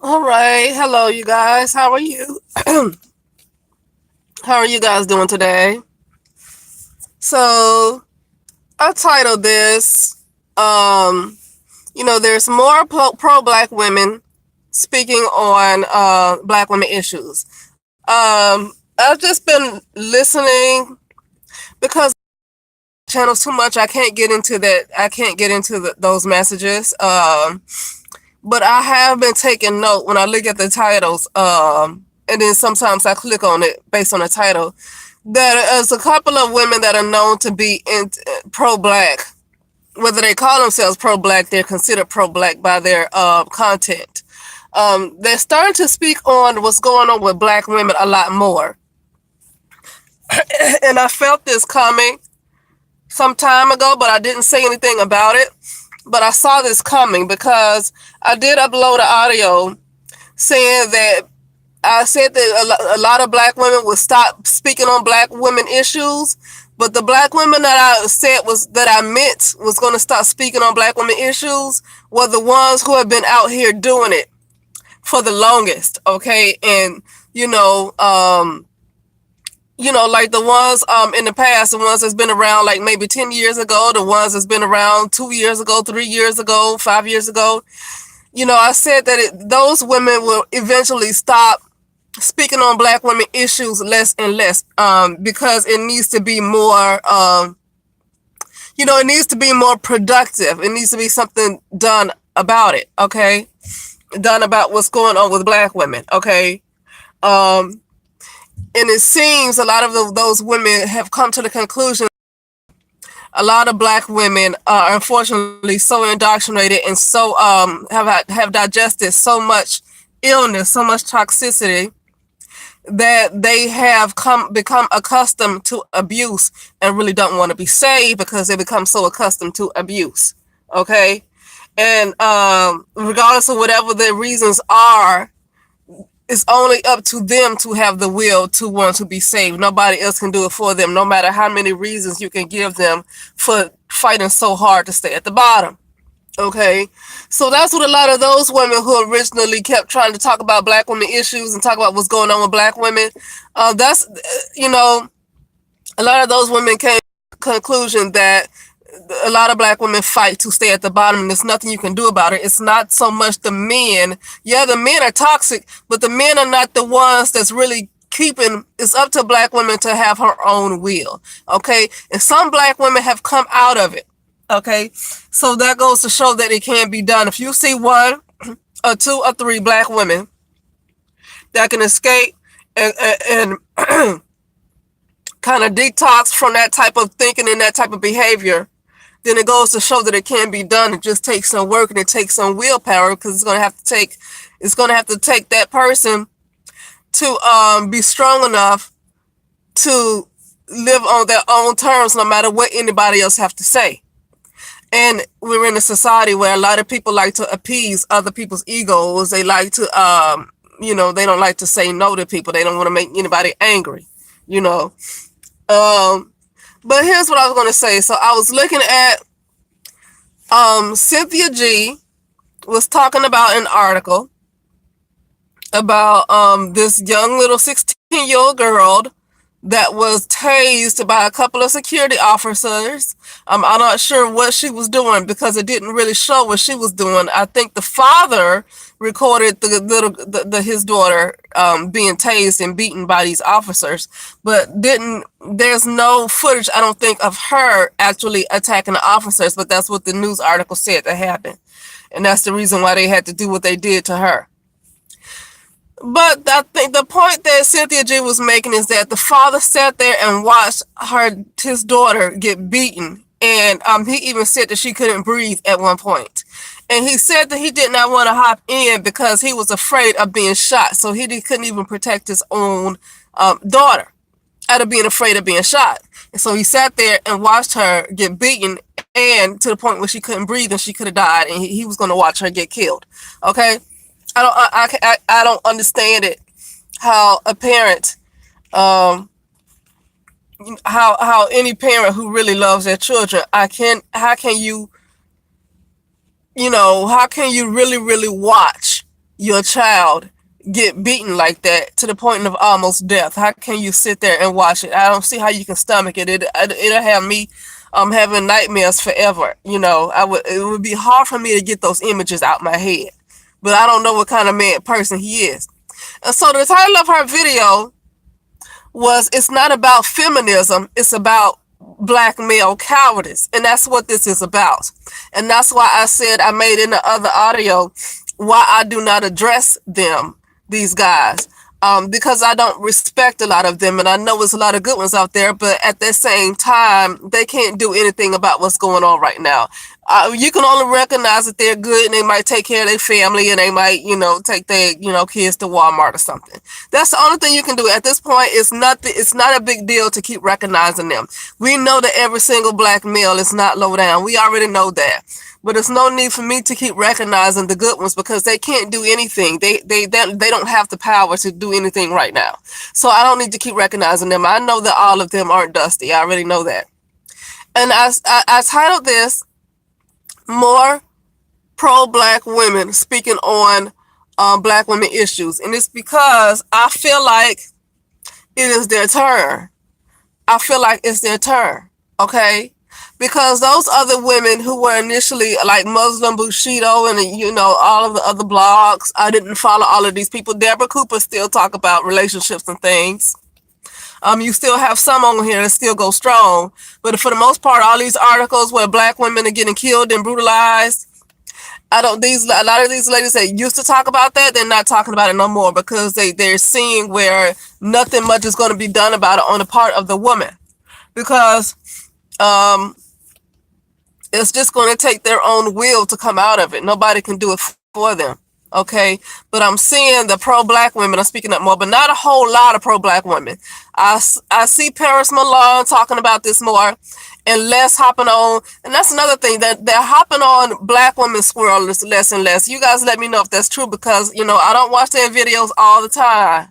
All right. Hello, you guys. How are you? How are you guys doing today? So, I titled this, there's more pro black women speaking on black women issues. I've just been listening because channels too much. I can't get into that. I can't get into those messages. But I have been taking note when I look at the titles. And then sometimes I click on it based on the title. There's a couple of women that are known to be pro-black. Whether they call themselves pro-black, they're considered pro-black by their content. They're starting to speak on what's going on with black women a lot more. And I felt this coming some time ago, but I didn't say anything about it. But I saw this coming because I did upload an audio saying that I said that a lot of black women would stop speaking on black women issues, but the black women that I said that I meant was going to stop speaking on black women issues were the ones who have been out here doing it for the longest, okay? And like the ones in the past, the ones that's been around like maybe 10 years ago, the ones that's been around 2 years ago, 3 years ago, 5 years ago. I said that those women will eventually stop speaking on black women issues less and less, because it needs to be more, it needs to be more productive. It needs to be something done about it, okay? Done about what's going on with black women, okay? And it seems a lot of those women have come to the conclusion a lot of black women are unfortunately so indoctrinated and so have digested so much illness, so much toxicity that they have become accustomed to abuse and really don't want to be saved because they become so accustomed to abuse. Okay, and regardless of whatever their reasons are, it's only up to them to have the will to want to be saved. Nobody else can do it for them, no matter how many reasons you can give them for fighting so hard to stay at the bottom. Okay, so that's what a lot of those women who originally kept trying to talk about black women issues and talk about what's going on with black women. That's a lot of those women came to the conclusion that a lot of black women fight to stay at the bottom and there's nothing you can do about it. It's not so much the men. Yeah, the men are toxic, but the men are not the ones that's really keeping. It's up to black women to have her own will. Okay, and some black women have come out of it. Okay, so that goes to show that it can be done. If you see one or two or three black women that can escape and kind of detox from that type of thinking and that type of behavior, then it goes to show that it can be done. It just takes some work and it takes some willpower, because it's going to have to take that person to be strong enough to live on their own terms, no matter what anybody else have to say. And we're in a society where a lot of people like to appease other people's egos. They like to, they don't like to say no to people. They don't want to make anybody angry, you know. But here's what I was going to say. So I was looking at Cynthia G was talking about an article about this young little 16-year-old girl that was tased by a couple of security officers. I'm not sure what she was doing because it didn't really show what she was doing. I think the father recorded his daughter being tased and beaten by these officers, but there's no footage, I don't think, of her actually attacking the officers, but that's what the news article said that happened. And that's the reason why they had to do what they did to her. But I think the point that Cynthia G was making is that the father sat there and watched his daughter get beaten. And he even said that she couldn't breathe at one point. And he said that he did not want to hop in because he was afraid of being shot. So he couldn't even protect his own daughter out of being afraid of being shot. And so he sat there and watched her get beaten, and to the point where she couldn't breathe and she could have died. And he was going to watch her get killed. Okay. I don't understand it. How a parent, how any parent who really loves their children, how can you really, really watch your child get beaten like that to the point of almost death? How can you sit there and watch it? I don't see how you can stomach it. It'll have me having nightmares forever. It would be hard for me to get those images out my head. But I don't know what kind of man person he is. And so the title of her video was, "It's not about feminism, it's about black male cowardice." And that's what this is about. And that's why I said, I made in the other audio, why I do not address them, these guys. Because I don't respect a lot of them, and I know there's a lot of good ones out there, but at the same time, they can't do anything about what's going on right now. You can only recognize that they're good, and they might take care of their family, and they might, take their, kids to Walmart or something. That's the only thing you can do at this point. It's not a big deal to keep recognizing them. We know that every single black male is not low down. We already know that. But there's no need for me to keep recognizing the good ones, because they can't do anything. They don't have the power to do anything right now. So I don't need to keep recognizing them. I know that all of them aren't dusty. I already know that. And I titled this, "More Pro-Black Women Speaking on Black Women Issues." And it's because I feel like it is their turn. I feel like it's their turn. Okay? Because those other women who were initially like Muslim Bushido and all of the other blogs, I didn't follow all of these people. Deborah Cooper still talk about relationships and things. You still have some on here that still go strong, but for the most part, all these articles where black women are getting killed and brutalized, a lot of these ladies that used to talk about that, they're not talking about it no more, because they're seeing where nothing much is going to be done about it on the part of the woman, because it's just going to take their own will to come out of it. Nobody can do it for them. Okay. But I'm seeing the pro-black women are speaking up more, but not a whole lot of pro-black women. I see Paris Milan talking about this more, and less hopping on. And that's another thing, that they're hopping on black women squirrel less and less. You guys let me know if that's true, because, I don't watch their videos all the time.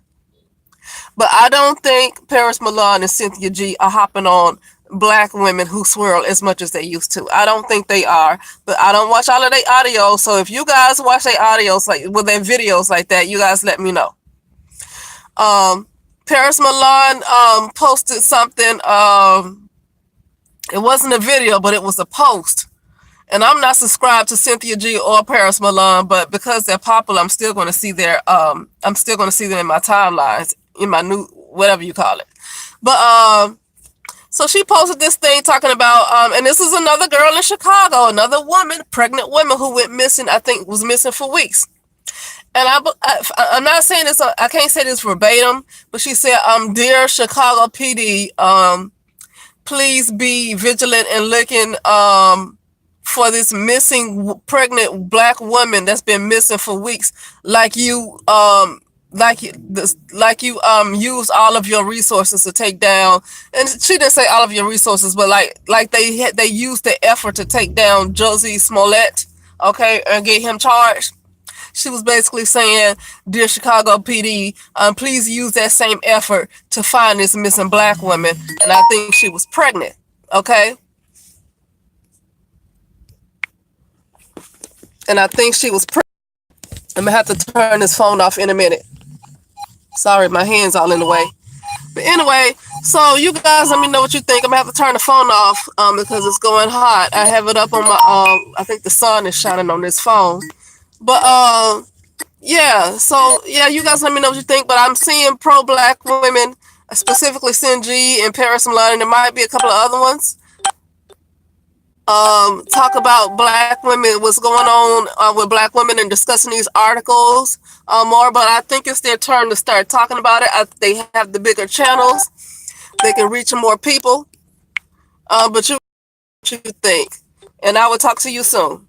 But I don't think Paris Milan and Cynthia G are hopping on black women who swirl as much as they used to. I don't think they are, but I don't watch all of their audio. So if you guys watch their audios their videos like that, you guys let me know. Paris Milan posted something. It wasn't a video, but it was a post. And I'm not subscribed to Cynthia G or Paris Milan, but because they're popular, I'm still going to see them in my timelines, in my new whatever you call it. But so she posted this thing talking about, and this is another girl in Chicago, another woman, pregnant woman who went missing, I think was missing for weeks. And I'm not saying this, I can't say this verbatim, but she said, "Dear Chicago PD, please be vigilant and looking for this missing pregnant black woman that's been missing for weeks, like you use all of your resources to take down." And she didn't say all of your resources, but like they used the effort to take down Josie Smollett, okay, and get him charged. She was basically saying, "Dear Chicago PD, please use that same effort to find this missing black woman." And I think she was pregnant, okay? And I think she was pregnant. I'm going to have to turn this phone off in a minute. Sorry, my hand's all in the way. But anyway, so you guys let me know what you think. I'm going to have to turn the phone off because it's going hot. I have it up on my, I think the sun is shining on this phone. But yeah, so yeah, you guys let me know what you think. But I'm seeing pro-black women, specifically Sinji and Paris Milan, and there might be a couple of other ones. Talk about black women, what's going on with black women, and discussing these articles more. But I think it's their turn to start talking about it. They have the bigger channels, they can reach more people. But what you think? And I will talk to you soon.